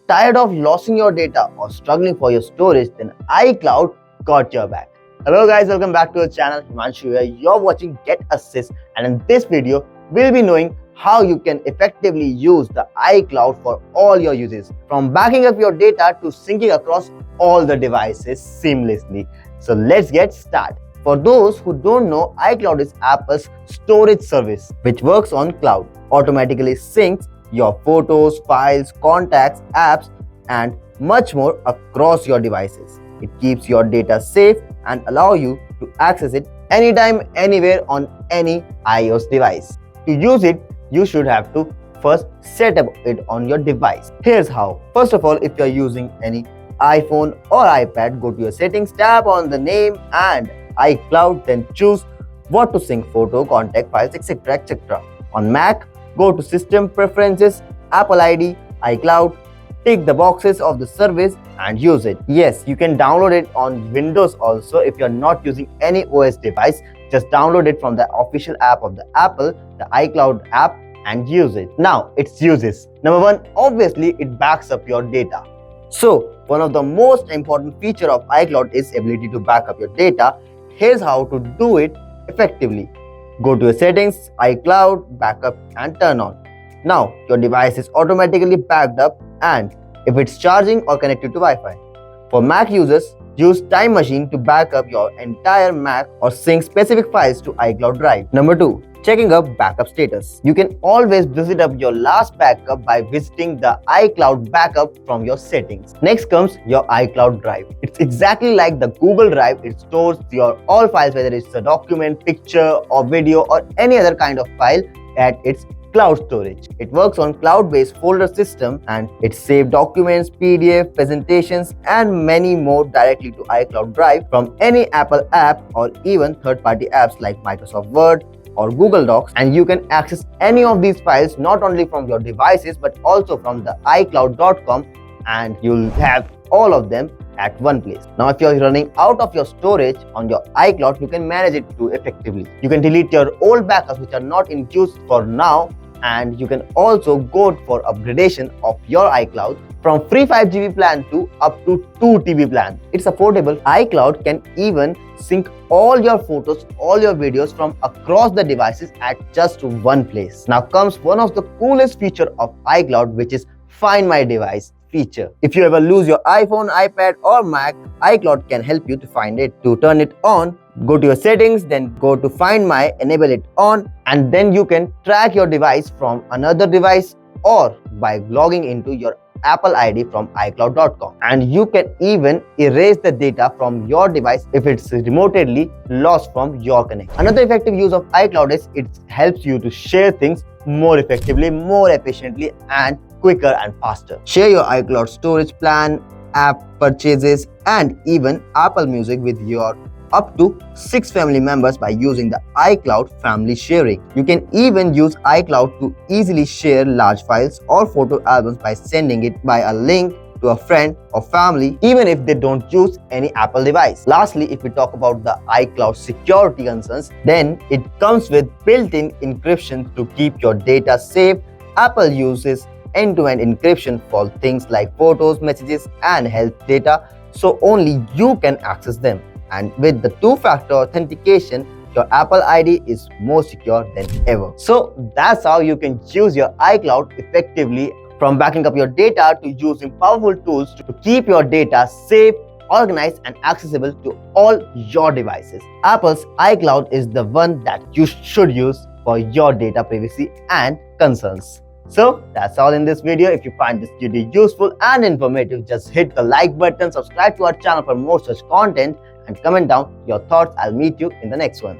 Tired of losing your data or struggling for your storage? Then iCloud got your back. Hello guys, welcome back to our channel. Himanshu here. You're watching GetAssist, and in this video, we'll be knowing how you can effectively use the iCloud for all your uses, from backing up your data to syncing across all the devices seamlessly. So let's get started. For those who don't know, iCloud is Apple's storage service, which works on cloud, automatically syncs your photos, files, contacts, apps, and much more across your devices. It keeps your data safe and allow you to access it anytime, anywhere on any iOS device. To use it, you should have to first set up it on your device. Here's how. First of all, if you're using any iPhone or iPad, go to your settings, tap on the name and iCloud, then choose what to sync: photo, contact, files, etc. etc. On Mac, go to System Preferences, Apple ID, iCloud, tick the boxes of the service and use it. Yes, you can download it on Windows also. If you're not using any OS device, just download it from the official app of the Apple, the iCloud app, and use it. Now, its uses. Number one, obviously it backs up your data. So, one of the most important feature of iCloud is ability to back up your data. Here's how to do it effectively. Go to your settings, iCloud, backup, and turn on. Now, your device is automatically backed up, and if it's charging or connected to Wi-Fi. For Mac users, use Time Machine to back up your entire Mac or sync specific files to iCloud Drive. Number 2. Checking up backup status. You can always visit up your last backup by visiting the iCloud backup from your settings. Next comes your iCloud Drive. It's exactly like the Google Drive. It stores your all files, whether it's a document, picture, or video, or any other kind of file at its cloud storage. It works on cloud-based folder system, and it saves documents, PDF, presentations, and many more directly to iCloud Drive from any Apple app or even third-party apps like Microsoft Word or Google Docs, and you can access any of these files not only from your devices but also from the iCloud.com, and you'll have all of them at one place. Now, if you're running out of your storage on your iCloud, you can manage it too effectively. You can delete your old backups which are not in use for now, and you can also go for upgradation of your iCloud from free 5GB plan to up to 2TB plan. It's affordable. iCloud can even sync all your photos, all your videos from across the devices at just one place. Now comes one of the coolest feature of iCloud, which is Find My Device feature. If you ever lose your iPhone, iPad, or Mac, iCloud can help you to find it. To turn it on, go to your settings, then go to Find My, enable it on, and then you can track your device from another device or by logging into your Apple ID from iCloud.com. And you can even erase the data from your device if it's remotely lost from your connection. Another effective use of iCloud is it helps you to share things more effectively, more efficiently, and quicker and faster. Share your iCloud storage plan, app purchases, and even Apple Music with your up to 6 family members by using the iCloud family sharing. You can even use iCloud to easily share large files or photo albums by sending it by a link to a friend or family, even if they don't use any Apple device. Lastly, if we talk about the iCloud security concerns, then it comes with built-in encryption to keep your data safe. Apple uses end-to-end encryption for things like photos, messages, and health data, so only you can access them. And with the two-factor authentication, your Apple ID is more secure than ever. So that's how you can use your iCloud effectively, from backing up your data to using powerful tools to keep your data safe, organized, and accessible to all your devices. Apple's iCloud is the one that you should use for your data privacy and concerns. So that's all in this video. If you find this video useful and informative, just hit the like button, subscribe to our channel for more such content, and comment down your thoughts. I'll meet you in the next one.